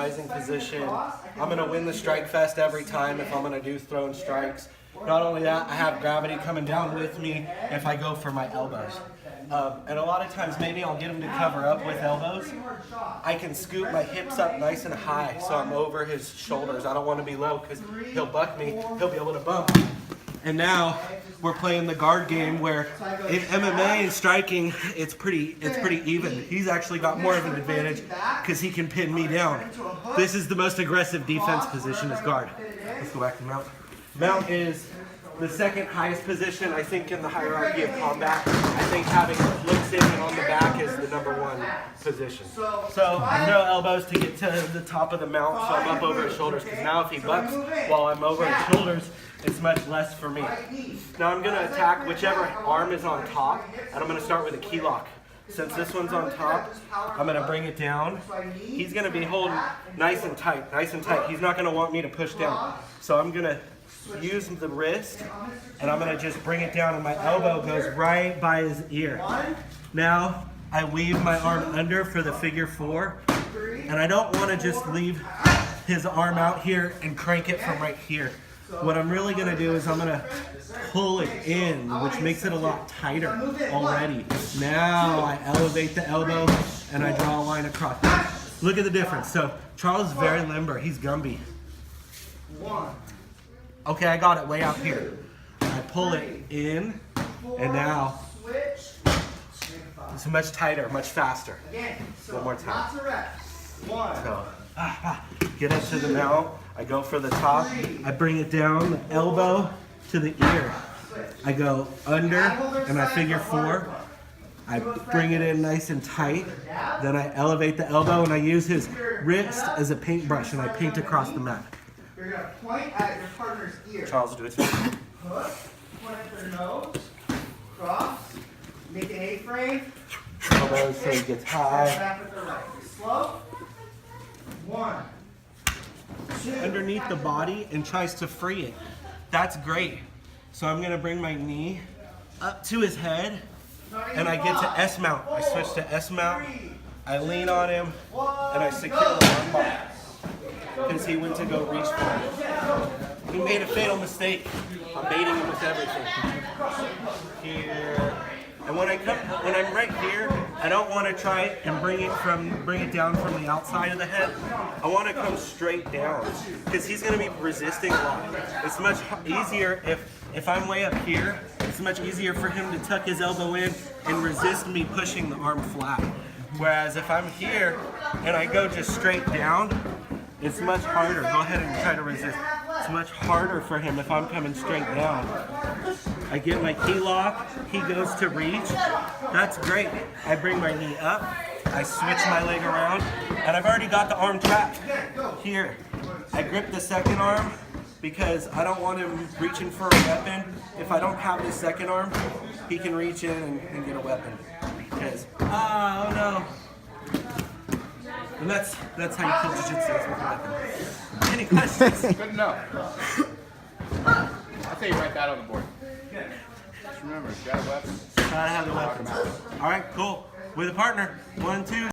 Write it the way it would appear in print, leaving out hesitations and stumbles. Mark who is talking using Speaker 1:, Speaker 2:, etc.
Speaker 1: Rising position. I'm going to win the strike fest every time if I'm going to do throwing strikes. Not only that, I have gravity coming down with me if I go for my elbows. And a lot of times maybe I'll get him to cover up with elbows. I can scoop my hips up nice and high so I'm over his shoulders. I don't want to be low because he'll buck me. He'll be able to bump. And now we're playing the guard game where in MMA and striking, it's pretty even. He's actually got more of an advantage because he can pin me down. This is the most aggressive defense position is guard. Let's go back to mount. Mount is the second highest position, I think, in the hierarchy of combat. I think having flips in and on the back is the #1 position. So no elbows to get to the top of the mount, so I'm up over his shoulders, because now if he bucks while I'm over his shoulders, it's much less for me. Now I'm going to attack whichever arm is on top, and I'm going to start with a key lock. Since this one's on top, I'm going to bring it down. He's going to be holding nice and tight, nice and tight. He's not going to want me to push down. So I'm going to use the wrist, and I'm going to just bring it down, and my elbow goes right by his ear. Now I weave my arm under for the figure 4, and I don't want to just leave his arm out here and crank it from right here. What I'm really going to do is I'm going to pull it in, which makes it a lot tighter already. Now I elevate the elbow and I draw a line across. Look at the difference. So Charles is very limber. He's Gumby. Okay, I got it way out here. I pull it in, and now it's much tighter, much faster. One more time. So, get up to the mount. I go for the top. I bring it down, the elbow to the ear. I go under, and I figure 4. I bring it in nice and tight. Then I elevate the elbow, and I use his wrist as a paintbrush, and I paint across the mat.
Speaker 2: You're going to point at your partner's ear.
Speaker 1: Charles, do it.
Speaker 2: Hook, point at their nose, cross, make an A-frame.
Speaker 1: Elbow so he gets high.
Speaker 2: Back with the right. Slow. 1, 2.
Speaker 1: Underneath the body and tries to free it. That's great. So I'm going to bring my knee up to his head, and I get to S mount. I switch to S mount. I lean on him, and I secure the armbar. Because he went to go reach for it. He made a fatal mistake. I'm baiting him with everything. Here. And when I'm right here, I don't want to try it and bring it down from the outside of the head. I want to come straight down because he's going to be resisting a lot. It's much easier if I'm way up here. It's much easier for him to tuck his elbow in and resist me pushing the arm flat. Whereas if I'm here and I go just straight down, it's much harder. Go ahead and try to resist. It's much harder for him if I'm coming straight down. I get my key lock. He goes to reach. That's great. I bring my knee up. I switch my leg around. And I've already got the arm trapped. Here. I grip the second arm because I don't want him reaching for a weapon. If I don't have the second arm, he can reach in and get a weapon. Because, oh no. And that's how you kill jiu-jitsu with a weapon. Any questions?
Speaker 3: Good enough. I'll say you write that on the board. Just remember, you got a weapon.
Speaker 1: Gotta have the weapon. All right, cool. With a partner. 1, 2.